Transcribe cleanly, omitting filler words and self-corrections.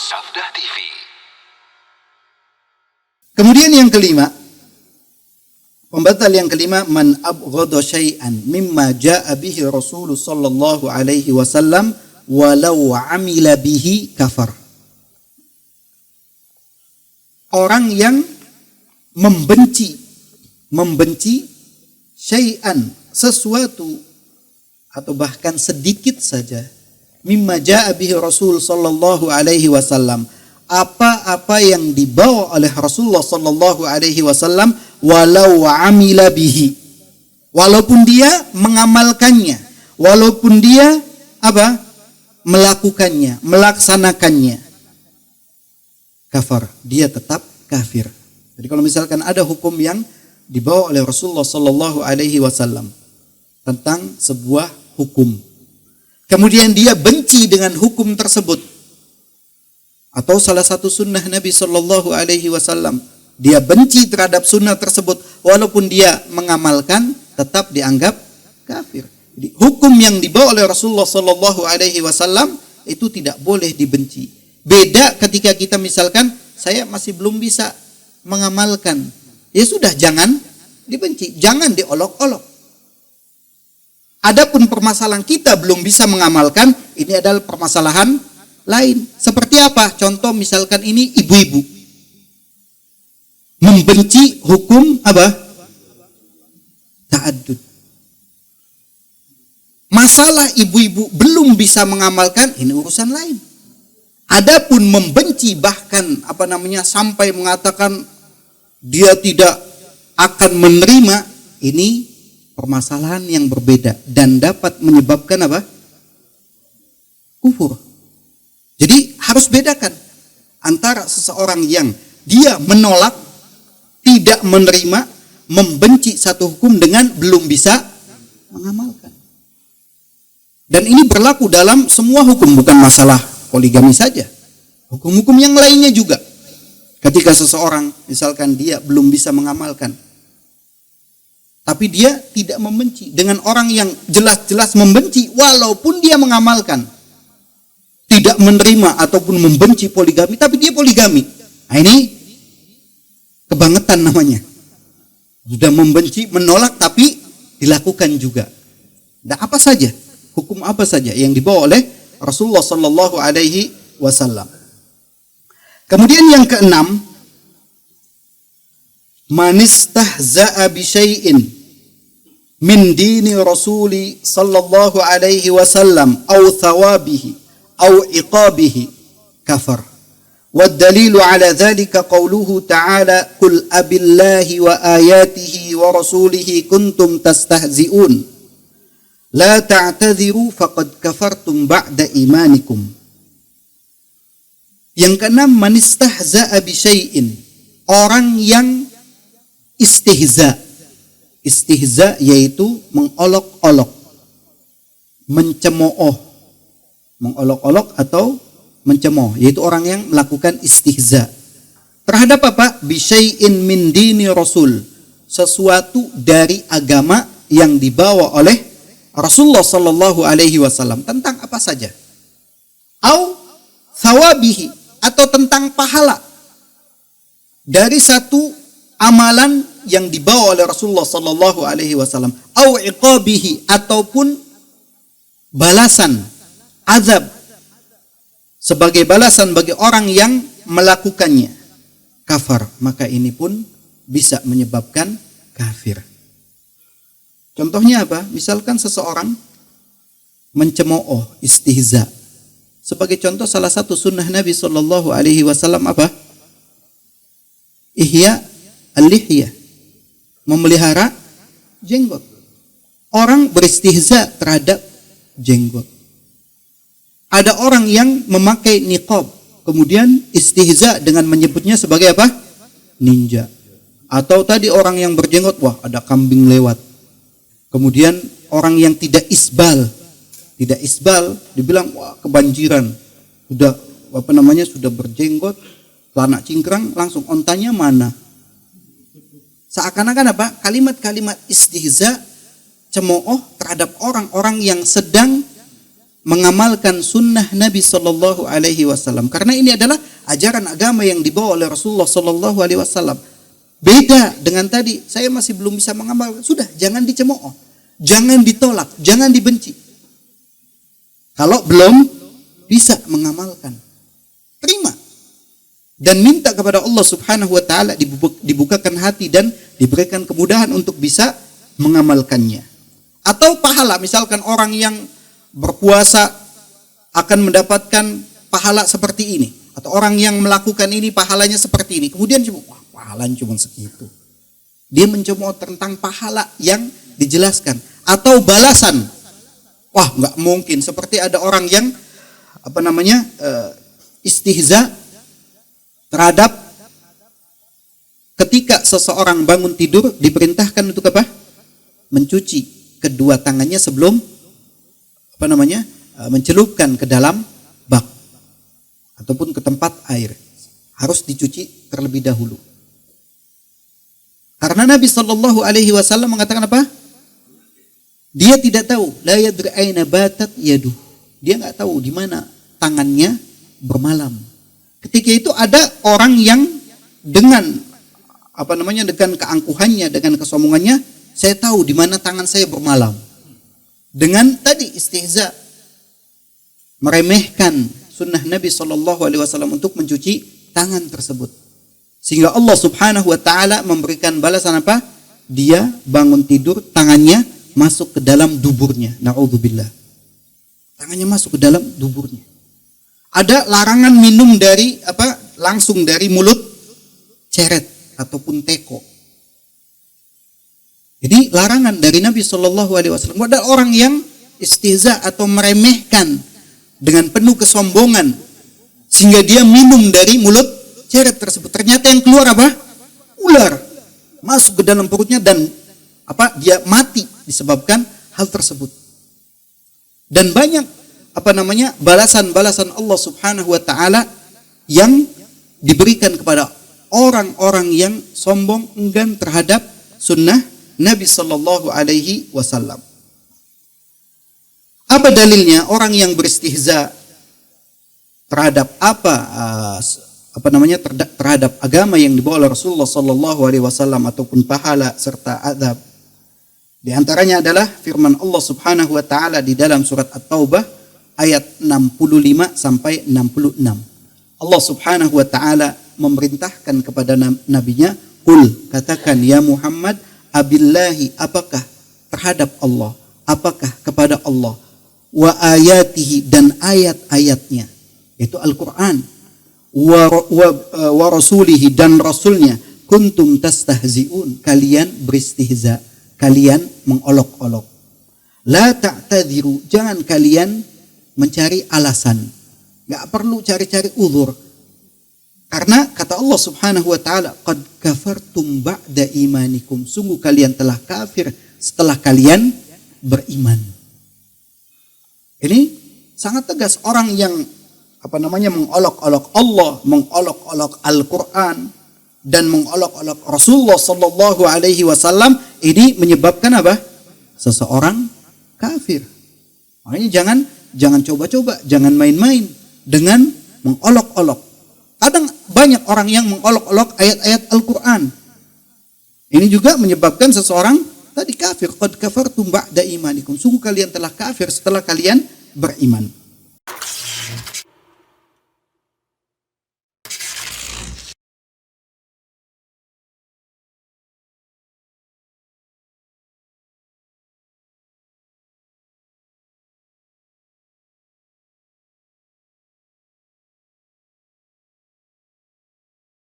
Sabda TV. Kemudian yang kelima, pembatal yang kelima, man abghadha syai'an mimma jaa'a bihi Rasul sallallahu alaihi wasallam walau amila bihi kafar. Orang yang membenci syai'an, sesuatu atau bahkan sedikit saja, mimma jaa'a bihi Rasul sallallahu alaihi wasallam, apa-apa yang dibawa oleh Rasulullah sallallahu alaihi wasallam, walau amila bihi, walaupun dia mengamalkannya, walaupun dia melakukannya, melaksanakannya, kafar, dia tetap kafir. Jadi kalau misalkan ada hukum yang dibawa oleh Rasulullah sallallahu alaihi wasallam tentang sebuah hukum, kemudian dia benci dengan hukum tersebut, atau salah satu sunnah Nabi sallallahu alaihi wasallam, dia benci terhadap sunnah tersebut, walaupun dia mengamalkan, tetap dianggap kafir. Jadi hukum yang dibawa oleh Rasulullah sallallahu alaihi wasallam itu tidak boleh dibenci. Beda ketika kita misalkan, saya masih belum bisa mengamalkan, ya sudah, jangan dibenci, jangan diolok-olok. Adapun permasalahan kita belum bisa mengamalkan, ini adalah permasalahan lain. Seperti apa? Contoh misalkan ini ibu-ibu membenci hukum ta'addud. Masalah ibu-ibu belum bisa mengamalkan, ini urusan lain. Adapun membenci bahkan sampai mengatakan dia tidak akan menerima, ini permasalahan yang berbeda dan dapat menyebabkan kufur. Jadi harus bedakan antara seseorang yang dia menolak, tidak menerima, membenci satu hukum dengan belum bisa mengamalkan. Dan ini berlaku dalam semua hukum, bukan masalah poligami saja. Hukum-hukum yang lainnya juga. Ketika seseorang misalkan dia belum bisa mengamalkan, tapi dia tidak membenci dengan orang yang jelas-jelas membenci walaupun dia mengamalkan, tidak menerima ataupun membenci poligami, tapi dia poligami. Nah, ini kebangetan namanya. Sudah membenci, menolak, tapi dilakukan juga. Dan apa saja, hukum apa saja yang dibawa oleh Rasulullah sallallahu alaihi wasallam. Kemudian yang keenam, man istahza'a bi syai'in min dini Rasuli sallallahu alaihi wasallam au thawabihi au iqabihi kafar. والدليل على ذلك قوله تعالى قل أبالله وآياته ورسوله كنتم تستهزئون لا تعتذروا فقد كفرتم بعد إيمانكم. Yang keenam, man istahza'a bi syai'in, orang yang istihza. Istihza yaitu mengolok-olok, mencemooh, mengolok-olok atau mencemooh, yaitu orang yang melakukan istihza terhadap apa? Bi syai'in min dini Rasul, sesuatu dari agama yang dibawa oleh Rasulullah sallallahu alaihi wasallam, tentang apa saja. Au thawabihi, atau tentang pahala dari satu amalan yang dibawa oleh Rasulullah sallallahu alaihi wasallam, au iqabihi, ataupun balasan, azab sebagai balasan bagi orang yang melakukannya, kafar, maka ini pun bisa menyebabkan kafir. Contohnya apa? Misalkan seseorang mencemooh, istihza. Sebagai contoh, salah satu sunnah Nabi sallallahu alaihi wasallam apa? Ihya al-lihya, memelihara jenggot. Orang beristihza terhadap jenggot. Ada orang yang memakai niqab, kemudian istihza dengan menyebutnya sebagai apa? Ninja. Atau tadi orang yang berjenggot, wah ada kambing lewat. Kemudian orang yang tidak isbal dibilang wah kebanjiran. Sudah berjenggot, celana cingkrang, langsung ontanya mana? Seakan-akan apa? Kalimat-kalimat istihza, cemooh terhadap orang-orang yang sedang mengamalkan sunnah Nabi Sallallahu Alaihi Wasallam. Karena ini adalah ajaran agama yang dibawa oleh Rasulullah Sallallahu Alaihi Wasallam. Beda dengan tadi, saya masih belum bisa mengamalkan. Sudah, jangan dicemooh, jangan ditolak, jangan dibenci. Kalau belum bisa mengamalkan, terima dan minta kepada Allah Subhanahu Wa Taala dibukakan hati dan diberikan kemudahan untuk bisa mengamalkannya. Atau pahala, misalkan orang yang berpuasa akan mendapatkan pahala seperti ini, atau orang yang melakukan ini pahalanya seperti ini, kemudian cuma wah, pahalanya cuma segitu. Dia mencemooh tentang pahala yang dijelaskan atau balasan. Wah, nggak mungkin. Seperti ada orang yang istihza terhadap ketika seseorang bangun tidur diperintahkan untuk apa? Mencuci kedua tangannya sebelum mencelupkan ke dalam bak ataupun ke tempat air. Harus dicuci terlebih dahulu. Karena Nabi Shallallahu Alaihi Wasallam mengatakan apa? Dia tidak tahu, la yadri aina batat yaduh. Dia nggak tahu di mana tangannya bermalam. Ketika itu ada orang yang dengan dengan keangkuhannya, dengan kesombongannya, saya tahu di mana tangan saya bermalam. Dengan tadi istihza, meremehkan sunnah Nabi Shallallahu Alaihi Wasallam untuk mencuci tangan tersebut, sehingga Allah Subhanahu Wa Taala memberikan balasan apa? Dia bangun tidur, tangannya masuk ke dalam duburnya. Na'udzubillah. Tangannya masuk ke dalam duburnya. Ada larangan minum dari langsung dari mulut ceret ataupun teko. Jadi larangan dari Nabi Shallallahu Alaihi Wasallam. Ada orang yang istihza atau meremehkan dengan penuh kesombongan sehingga dia minum dari mulut ceret tersebut. Ternyata yang keluar apa? Ular masuk ke dalam perutnya dan dia mati disebabkan hal tersebut. Dan banyak balasan-balasan Allah Subhanahu Wa Taala yang diberikan kepada orang-orang yang sombong enggan terhadap sunnah Nabi Sallallahu Alaihi Wasallam. Apa dalilnya? Orang yang beristihza terhadap terhadap agama yang dibawa oleh Rasulullah Sallallahu Alaihi Wasallam ataupun pahala serta adab. Di antaranya adalah firman Allah Subhanahu Wa Taala di dalam surat At-Taubah ayat 65 sampai 66. Allah Subhanahu Wa Taala memerintahkan kepada nabinya, "Qul," katakan ya Muhammad, "abillahi," apakah terhadap Allah, apakah kepada Allah, "wa ayatihi," dan ayat-ayatnya, yaitu Al-Qur'an, "wa rasulihi," dan rasulnya, "kuntum tastahzi'un," kalian beristihza, kalian mengolok-olok. "La ta'tadiru," jangan kalian mencari alasan. Enggak perlu cari-cari uzur. Karena kata Allah Subhanahu Wa Taala, "Qad kafartum ba'da imanikum," sungguh kalian telah kafir setelah kalian beriman. Ini sangat tegas. Orang yang mengolok-olok Allah, mengolok-olok Al-Quran, dan mengolok-olok Rasulullah Sallallahu Alaihi Wasallam, ini menyebabkan apa? Seseorang kafir. Makanya jangan coba-coba, jangan main-main dengan mengolok-olok. Kadang banyak orang yang mengolok-olok ayat-ayat Al-Quran. Ini juga menyebabkan seseorang tadi kafir. Qad kafartum ba'da imanikum. Sungguh kalian telah kafir setelah kalian beriman.